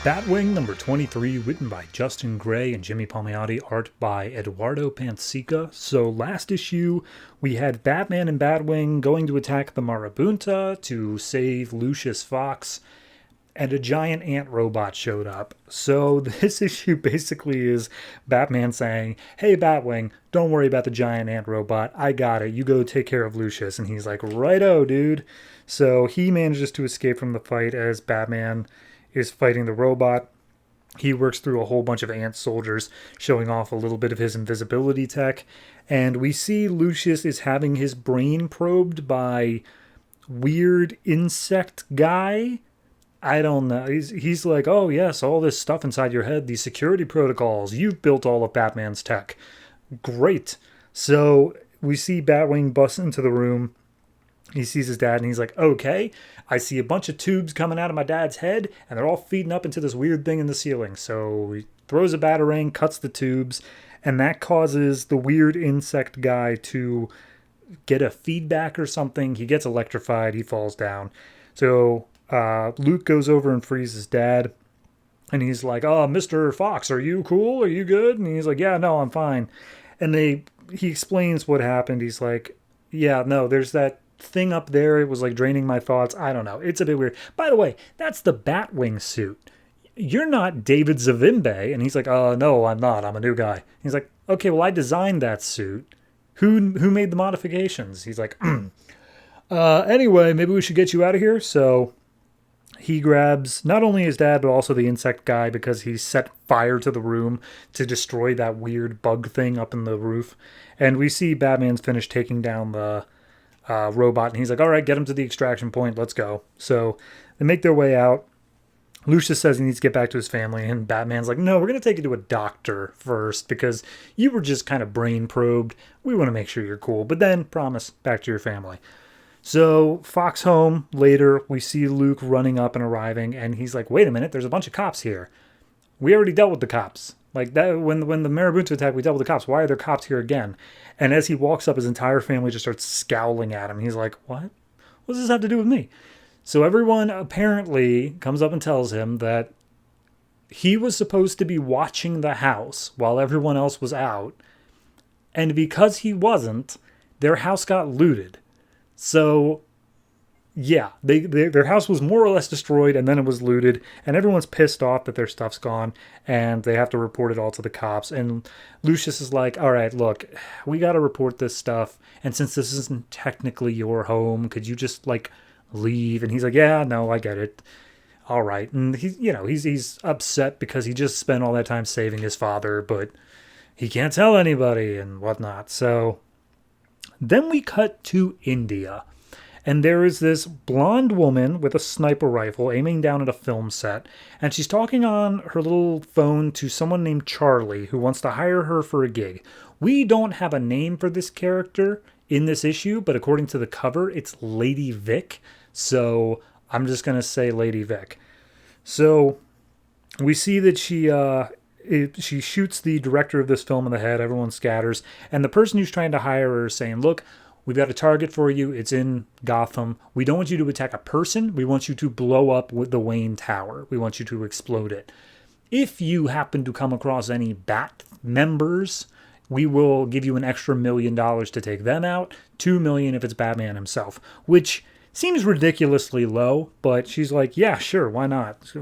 Batwing number 23, written by Justin Gray and Jimmy Palmiotti, art by Eduardo Pansica. So last issue, we had Batman and Batwing going to attack the Marabunta to save Lucius Fox, and a giant ant robot showed up. So this issue basically is Batman saying, hey Batwing, don't worry about the giant ant robot, I got it, you go take care of Lucius. And he's like, righto, dude. So he manages to escape from the fight as Batman is fighting the robot. He works through a whole bunch of ant soldiers, showing off a little bit of his invisibility tech. And we see Lucius is having his brain probed by weird insect guy. I don't know. He's like, oh yes, all this stuff inside your head, these security protocols. You've built all of Batman's tech. Great. So we see Batwing bust into the room. He sees his dad and he's like, okay, I see a bunch of tubes coming out of my dad's head and they're all feeding up into this weird thing in the ceiling. So he throws a batarang, cuts the tubes, and that causes the weird insect guy to get a feedback or something. He gets electrified. He falls down. So Luke goes over and frees his dad. And he's like, oh, Mr. Fox, are you cool? Are you good? And he's like, yeah, no, I'm fine. And he explains what happened. He's like, yeah, no, there's that thing up there. It was like draining my thoughts. I don't know. It's a bit weird. By the way, that's the Batwing suit. You're not David Zavimbe. And he's like, no, I'm not. I'm a new guy. He's like, okay, well, I designed that suit. Who made the modifications? He's like, anyway, maybe we should get you out of here. So he grabs not only his dad, but also the insect guy because he set fire to the room to destroy that weird bug thing up in the roof. And we see Batman's finished taking down the robot, and he's like, all right, get him to the extraction point, let's go. So they make their way out. Lucius says he needs to get back to his family, and Batman's like, no, we're going to take you to a doctor first because you were just kind of brain probed. We want to make sure you're cool, but then promise back to your family. So Fox home later, we see Luke running up and arriving, and he's like, wait a minute, there's a bunch of cops here. We already dealt with the cops. Like that, when the Marabunta attack, we dealt with the cops. Why are there cops here again? And as he walks up, his entire family just starts scowling at him. He's like, what? What does this have to do with me? So everyone apparently comes up and tells him that he was supposed to be watching the house while everyone else was out. And because he wasn't, their house got looted. So yeah, their house was more or less destroyed, and then it was looted, and everyone's pissed off that their stuff's gone, and they have to report it all to the cops. And Lucius is like, all right, look, we got to report this stuff, and since this isn't technically your home, could you just, like, leave? And he's like, yeah, no, I get it. All right. And he's upset because he just spent all that time saving his father, but he can't tell anybody and whatnot. So then we cut to India. And there is this blonde woman with a sniper rifle aiming down at a film set. And she's talking on her little phone to someone named Charlie who wants to hire her for a gig. We don't have a name for this character in this issue, but according to the cover, it's Lady Vic. So I'm just going to say Lady Vic. So we see that she shoots the director of this film in the head. Everyone scatters. And the person who's trying to hire her is saying, look, we've got a target for you. It's in Gotham. We don't want you to attack a person. We want you to blow up with the Wayne Tower. We want you to explode it. If you happen to come across any Bat members, we will give you an extra $1 million to take them out. $2 million if it's Batman himself, which seems ridiculously low. But she's like, yeah, sure, why not?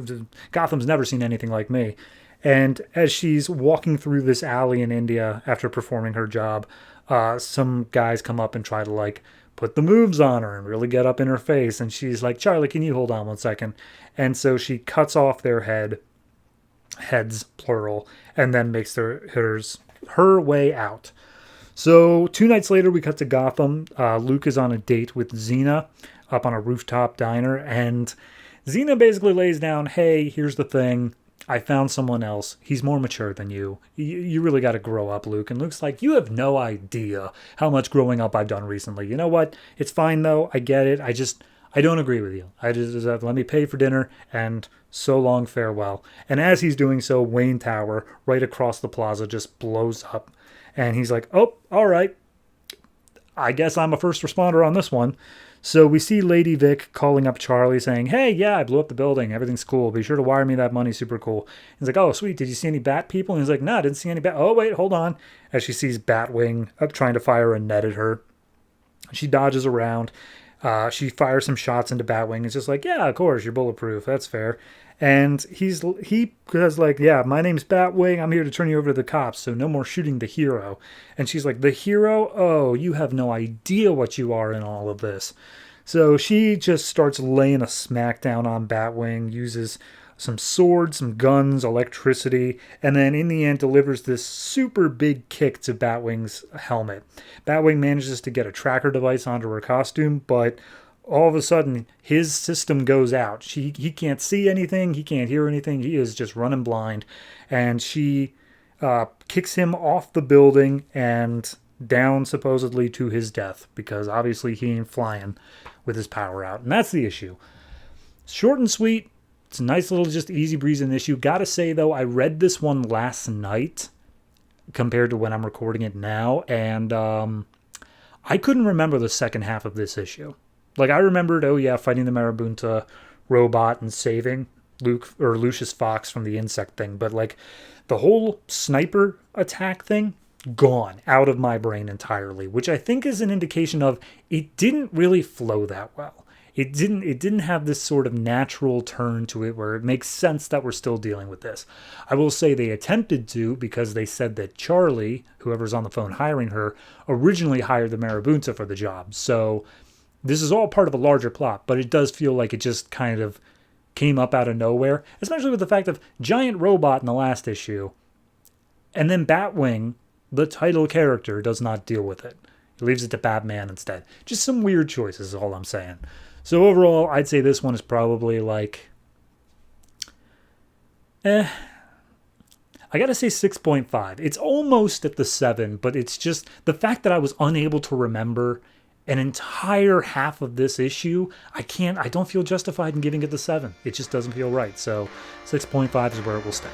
Gotham's never seen anything like me. And as she's walking through this alley in India after performing her job, some guys come up and try to, like, put the moves on her and really get up in her face. And she's like, Charlie, can you hold on one second? And so she cuts off their heads, plural, and then makes her way out. So 2 nights later, we cut to Gotham. Luke is on a date with Xena up on a rooftop diner. And Xena basically lays down, hey, here's the thing. I found someone else. He's more mature than you. You really got to grow up, Luke. And Luke's like, you have no idea how much growing up I've done recently. You know what? It's fine, though. I get it. I don't agree with you. I just let me pay for dinner and so long, farewell. And as he's doing so, Wayne Tower right across the plaza just blows up. And he's like, oh, all right. I guess I'm a first responder on this one. So we see Lady Vic calling up Charlie saying, hey, yeah, I blew up the building. Everything's cool. Be sure to wire me that money. Super cool. He's like, oh, sweet. Did you see any bat people? And he's like, no, I didn't see any bat. Oh, wait, hold on. As she sees Batwing up trying to fire a net at her. She dodges around. She fires some shots into Batwing. It's just like, yeah, of course, you're bulletproof. That's fair. And he goes like, yeah, my name's Batwing. I'm here to turn you over to the cops, so no more shooting the hero. And she's like, the hero? Oh, you have no idea what you are in all of this. So she just starts laying a smackdown on Batwing, uses some swords, some guns, electricity, and then in the end delivers this super big kick to Batwing's helmet. Batwing manages to get a tracker device onto her costume, but all of a sudden his system goes out. He can't see anything, he can't hear anything, he is just running blind, and she kicks him off the building and down supposedly to his death, because obviously he ain't flying with his power out, and that's the issue. Short and sweet. It's a nice little just easy breezing issue. Gotta say though, I read this one last night compared to when I'm recording it now, and I couldn't remember the second half of this issue. Like, I remembered, oh yeah, fighting the Marabunta robot and saving Lucius Fox from the insect thing, but like the whole sniper attack thing, gone out of my brain entirely, which I think is an indication of it didn't really flow that well. It didn't have this sort of natural turn to it where it makes sense that we're still dealing with this. I will say they attempted to, because they said that Charlie, whoever's on the phone hiring her, originally hired the Marabunta for the job. So this is all part of a larger plot, but it does feel like it just kind of came up out of nowhere, especially with the fact of giant robot in the last issue. And then Batwing, the title character, does not deal with it. He leaves it to Batman instead. Just some weird choices is all I'm saying. So overall, I'd say this one is probably like, I gotta say 6.5. It's almost at the 7, but it's just the fact that I was unable to remember an entire half of this issue. I don't feel justified in giving it the 7. It just doesn't feel right. So 6.5 is where it will stay.